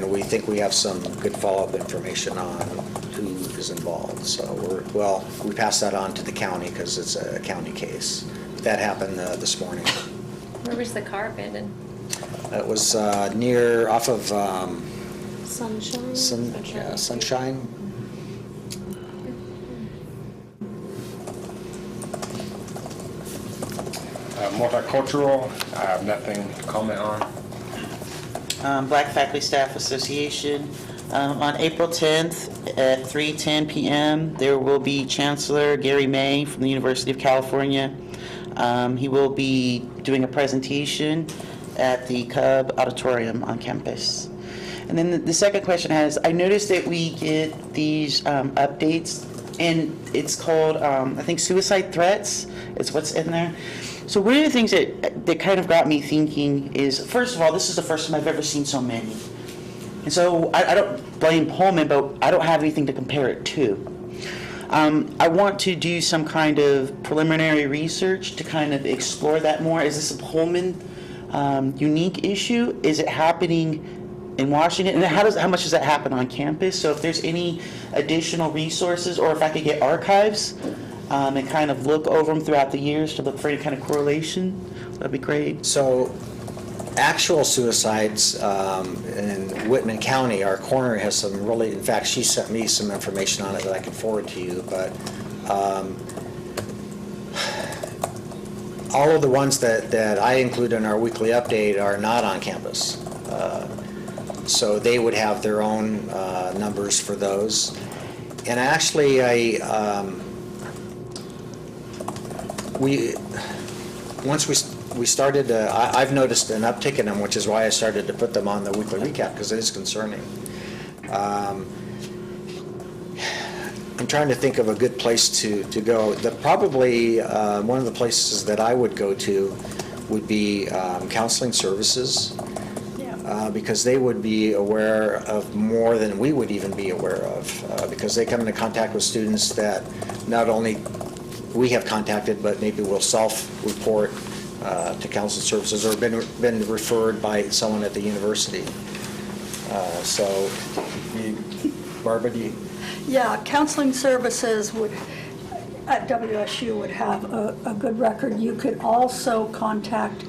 we think we have some good follow-up information on who is involved. So we passed that on to the county because it's a county case. That happened this morning. Where was the car abandoned? It was near off of Sunshine. Sunshine. Multicultural, I have nothing to comment on. Black Faculty Staff Association. On April 10th at 3:10 p.m., there will be Chancellor Gary May from the University of California. He will be doing a presentation at the Cub Auditorium on campus. And then the second question is, I noticed that we get these updates, and it's called, I think, suicide threats is what's in there. So one of the things that kind of got me thinking is, first of all, this is the first time I've ever seen so many. And so I don't blame Pullman, but I don't have anything to compare it to. I want to do some kind of preliminary research to kind of explore that more. Is this a Pullman unique issue? Is it happening in Washington? And how much does that happen on campus? So if there's any additional resources, or if I could get archives and kind of look over them throughout the years to look for any kind of correlation, that'd be great. So actual suicides in Whitman County, our coroner has some really, in fact, she sent me some information on it that I can forward to you, but all of the ones that I include in our weekly update are not on campus. So they would have their own numbers for those. And actually, once we started, I've noticed an uptick in them, which is why I started to put them on the weekly recap, because it is concerning. I'm trying to think of a good place to go. Probably one of the places that I would go to would be counseling services, because they would be aware of more than we would even be aware of, because they come into contact with students that not only we have contacted, but maybe will self-report to counseling services or been referred by someone at the university. So, Barbara, do you? Yeah, counseling services would, at WSU, would have a good record. You could also contact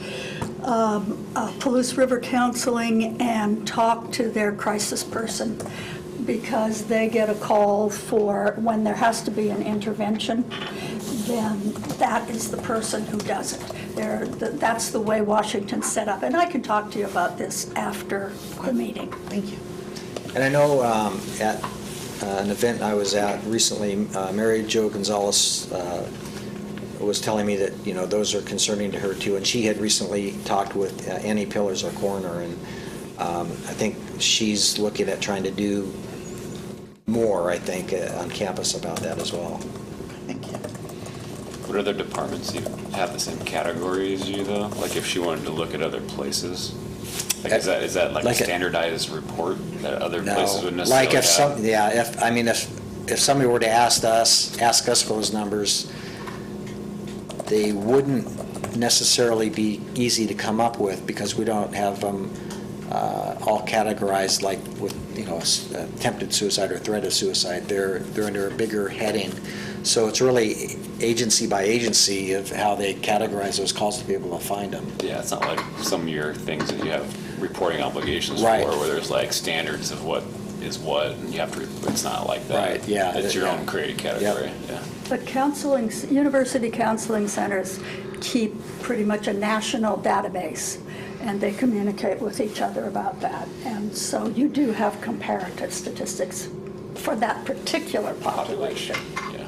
Palouse River Counseling and talk to their crisis person, because they get a call for when there has to be an intervention, then that is the person who does it. That's the way Washington's set up. And I can talk to you about this after the meeting. Thank you. And I know at an event I was at recently, Mary Jo Gonzalez was telling me that, those are concerning to her too. And she had recently talked with Annie Pillars, our coroner, and I think she's looking at trying to do more, I think, on campus about that as well. Thank you. What other departments have the same category as you, though? Like if she wanted to look at other places? Like is that like a standardized report that other places would necessarily like if have? if somebody were to ask us for those numbers, they wouldn't necessarily be easy to come up with, because we don't have them all categorized like with attempted suicide or threat of suicide. They're under a bigger heading, so it's really agency by agency of how they categorize those calls to be able to find them. Yeah, it's not like some of your things that you have reporting obligations Right. for, where there's like standards of what is what, and you have to. It's not like that. Right. Yeah. It's your own created category. Yep. Yeah. But university counseling centers keep pretty much a national database, and they communicate with each other about that. And so you do have comparative statistics for that particular population. Yeah.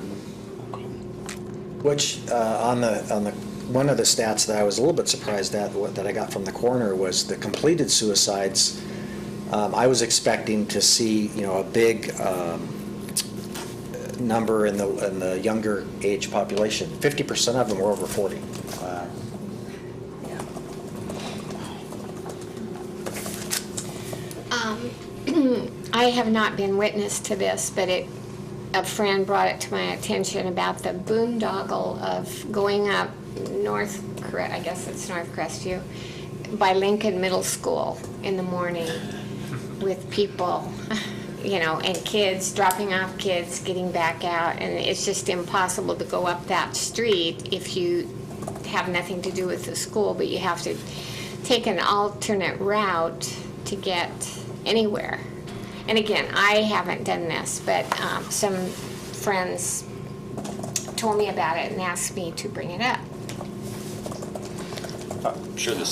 Which on the one of the stats that I was a little bit surprised at, that I got from the coroner, was the completed suicides. I was expecting to see a big number in the younger age population. 50% of them were over 40. I have not been witness to this, but a friend brought it to my attention about the boondoggle of going up North Crestview, by Lincoln Middle School in the morning with people, and kids, dropping off kids, getting back out, and it's just impossible to go up that street if you have nothing to do with the school, but you have to take an alternate route to get anywhere. And again, I haven't done this, but some friends told me about it and asked me to bring it up. I'm sure the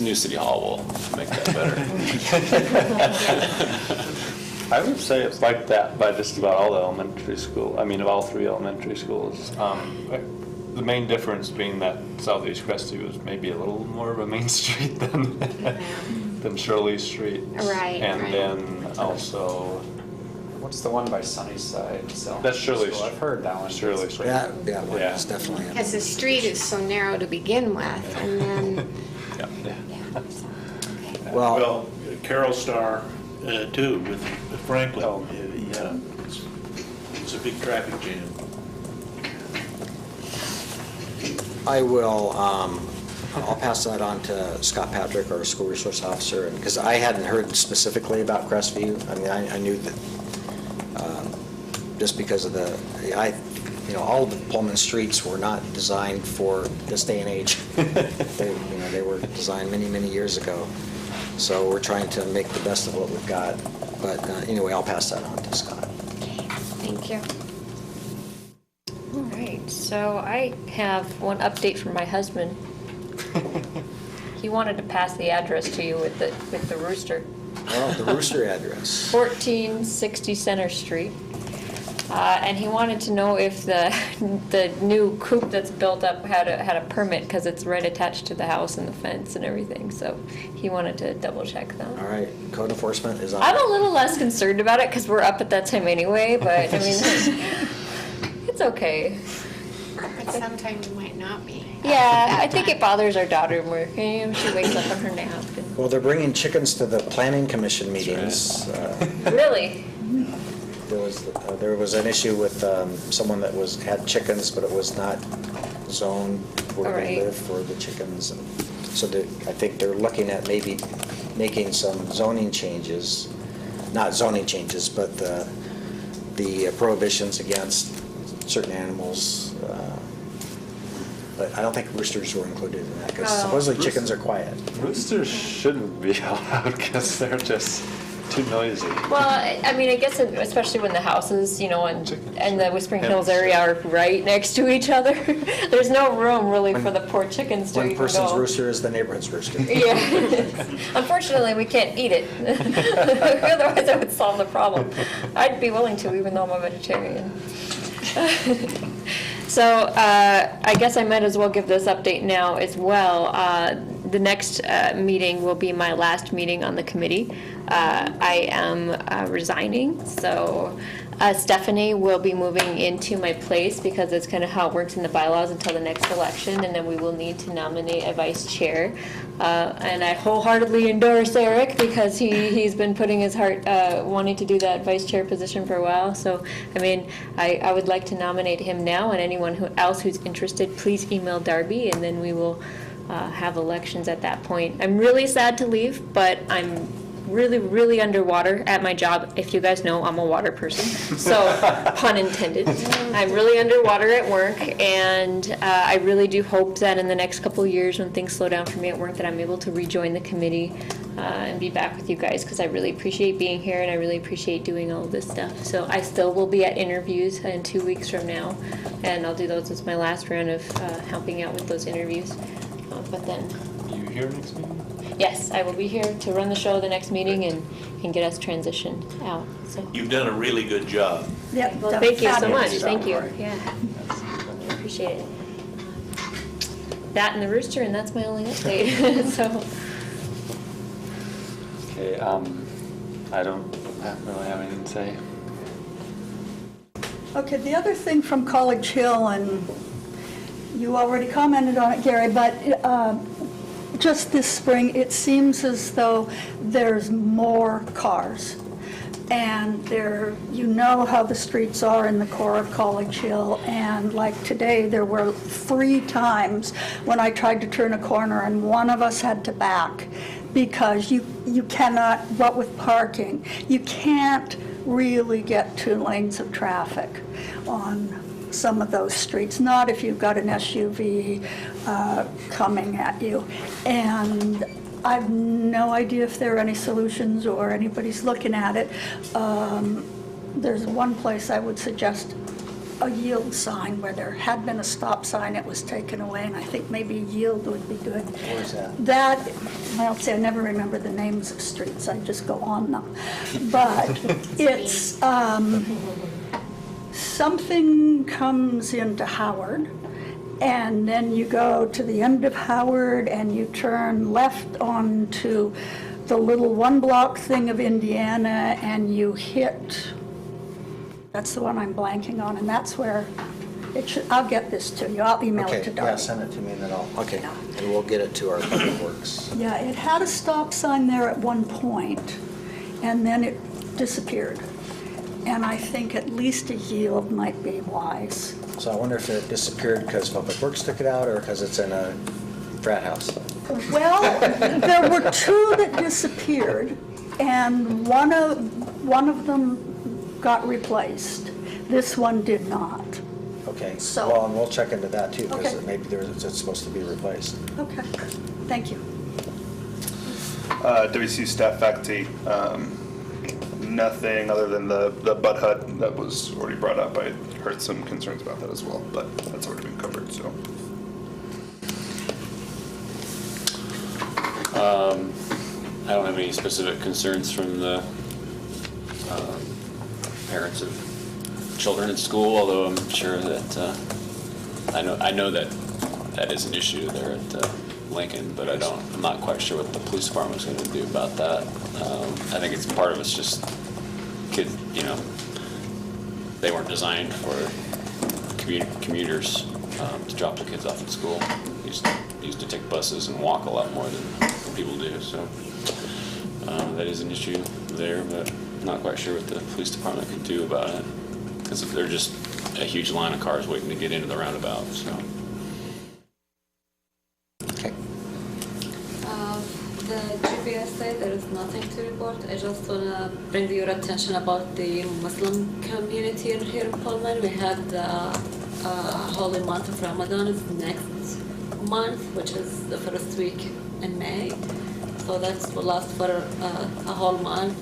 new city hall will make that better. I would say it's like that by just about all the elementary school. I mean, of all three elementary schools. The main difference being that Southeast Crestview is maybe a little more of a main street than Shirley Street. Right. And right. then also, What's the one by Sunnyside? that's Shirley School? I've heard that one. Shirley Street. Yeah, it's definitely. Because the street is so narrow to begin with, and then, Yeah. so, okay. Well, Carroll Star, too, with Franklin. Yeah, it's a big traffic jam. I will, I'll pass that on to Scott Patrick, our school resource officer, because I hadn't heard specifically about Crestview. I mean, I knew that just because of all of the Pullman streets were not designed for this day and age. They were designed many, many years ago. So we're trying to make the best of what we've got. But anyway, I'll pass that on to Scott. Thank you. All right, so I have one update from my husband. He wanted to pass the address to you with the rooster. Oh, the rooster address. 1460 Center Street. And he wanted to know if the new coop that's built up had a permit, because it's right attached to the house and the fence and everything. So he wanted to double check that. All right, code enforcement is on. I'm a little less concerned about it because we're up at that time anyway, but I mean, it's okay. But sometimes you might not be. Yeah, I think it bothers our daughter more. She wakes up on her nap. Well, they're bringing chickens to the planning commission meetings. Really? There was an issue with someone that had chickens, but it was not zoned where they live for the chickens. And so I think they're looking at maybe making some zoning changes, not zoning changes, but the prohibitions against certain animals. But I don't think roosters were included in that, because supposedly chickens are quiet. Roosters shouldn't be allowed because they're just too noisy. Well, I mean, I guess especially when the houses, and the Whispering Hills area are right next to each other, there's no room really for the poor chickens to even go. One person's rooster is the neighborhood's rooster. Yeah. Unfortunately, we can't eat it. Otherwise, that would solve the problem. I'd be willing to, even though I'm a vegetarian. So I guess I might as well give this update now as well. The next meeting will be my last meeting on the committee. I am resigning, so Stephanie will be moving into my place, because it's kind of how it works in the bylaws until the next election, and then we will need to nominate a vice chair. And I wholeheartedly endorse Eric, because he's been putting his heart wanting to do that vice chair position for a while. So, I mean, I would like to nominate him now, and anyone else who's interested, please email Darby, and then we will have elections at that point. I'm really sad to leave, but I'm really, really underwater at my job. If you guys know, I'm a water person, so pun intended. I'm really underwater at work, and I really do hope that in the next couple of years, when things slow down for me at work, that I'm able to rejoin the committee and be back with you guys, because I really appreciate being here, and I really appreciate doing all of this stuff. So I still will be at interviews in 2 weeks from now, and I'll do those as my last round of helping out with those interviews. But then, You here next meeting? yes, I will be here to run the show the next meeting and get us transitioned out. So. You've done a really good job. Yeah, Well, thank you so fabulous much. job. Thank you. Yeah. Appreciate it. That and the rooster, and that's my only update. So. Okay, I don't really have anything to say. Okay, the other thing from College Hill, and you already commented on it, Gary, but just this spring, it seems as though there's more cars. And you know how the streets are in the core of College Hill, and like today, there were 3 times when I tried to turn a corner and one of us had to back, because you cannot, what with parking, you can't really get 2 lanes of traffic on some of those streets, not if you've got an SUV coming at you. And I've no idea if there are any solutions or anybody's looking at it. There's one place I would suggest a yield sign, where there had been a stop sign, it was taken away, and I think maybe yield would be good. Where's that? That, I'll say I never remember the names of streets, I just go on them. But it's, something comes into Howard, and then you go to the end of Howard and you turn left onto the little 1-block thing of Indiana, and you hit, that's the one I'm blanking on, and that's where it should, I'll get this to you, I'll email it to Okay, Darby. yeah, send it to me and then okay, and we'll get it to our public works. Yeah, it had a stop sign there at one point, and then it disappeared. And I think at least a yield might be wise. So I wonder if it disappeared because Public Works took it out, or because it's in a frat house? Well, there were 2 that disappeared, and one of them got replaced. This one did not. Okay. Okay, So- well, and we'll check into that too, because Okay. maybe it's supposed to be replaced. Okay, thank you. WCU staff faculty, nothing other than the butt hut that was already brought up. I heard some concerns about that as well, but that's already been covered, so. I don't have any specific concerns from the parents of children in school, although I'm sure that, I know that that is an issue there at Lincoln, but I'm not quite sure what the police department's gonna do about that. I think it's part of it's just kids, they weren't designed for commuters to drop their kids off at school. Used to take buses and walk a lot more than people do, so that is an issue there, but I'm not quite sure what the police department could do about it, because they're just a huge line of cars waiting to get into the roundabout, so. The GPS side, there is nothing to report. I just want to bring your attention about the Muslim community here in Pullman. We had holy month of Ramadan is next month, which is the first week in May. So that will last for a whole month.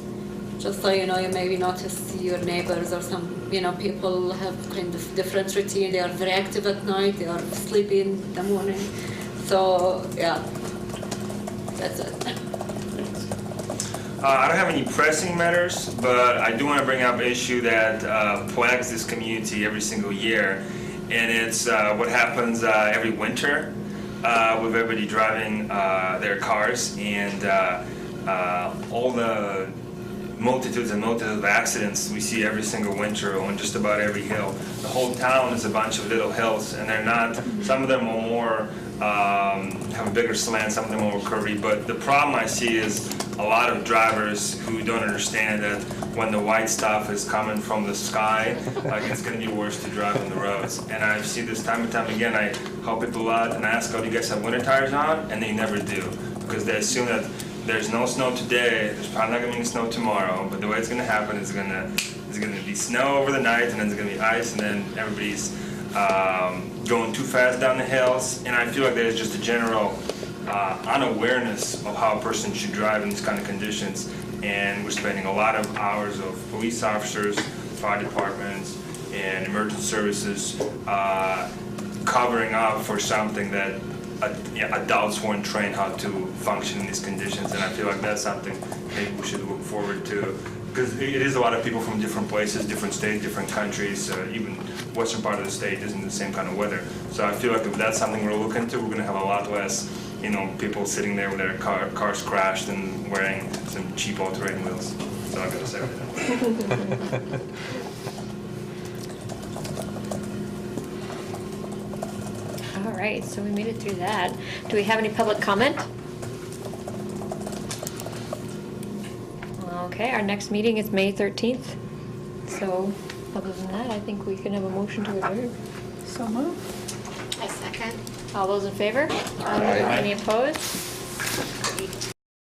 Just so you know, you maybe notice your neighbors or some, people have kind of different routine. They are very active at night. They are sleepy in the morning. So, yeah. That's it. I don't have any pressing matters, but I do want to bring up an issue that plagues this community every single year, and it's what happens every winter with everybody driving their cars and all the multitudes and multitudes of accidents we see every single winter on just about every hill. The whole town is a bunch of little hills, and they're not, some of them are more have a bigger slant, some of them are more curvy, but the problem I see is a lot of drivers who don't understand that when the white stuff is coming from the sky, like it's going to be worse to drive on the roads. And I see this time and time again. I help people out and ask, oh, do you guys have winter tires on? And they never do, because they assume that there's no snow today, there's probably not going to be any snow tomorrow, but the way it's going to happen is going to be snow over the night, and then there's going to be ice, and then everybody's going too fast down the hills. And I feel like there's just a general unawareness of how a person should drive in these kind of conditions, and we're spending a lot of hours of police officers, fire departments, and emergency services covering up for something that adults weren't trained how to function in these conditions. And I feel like that's something maybe we should look forward to, because it is a lot of people from different places, different states, different countries. Even western part of the state isn't the same kind of weather. So I feel like if that's something we're looking into, we're going to have a lot less people sitting there with their cars crashed and wearing some cheap all-terrain wheels. That's all I gotta say right now. All right, so we made it through that. Do we have any public comment? Okay, our next meeting is May 13th. So, other than that, I think we can have a motion to adjourn. So moved. I second. All those in favor? Aye. Any opposed?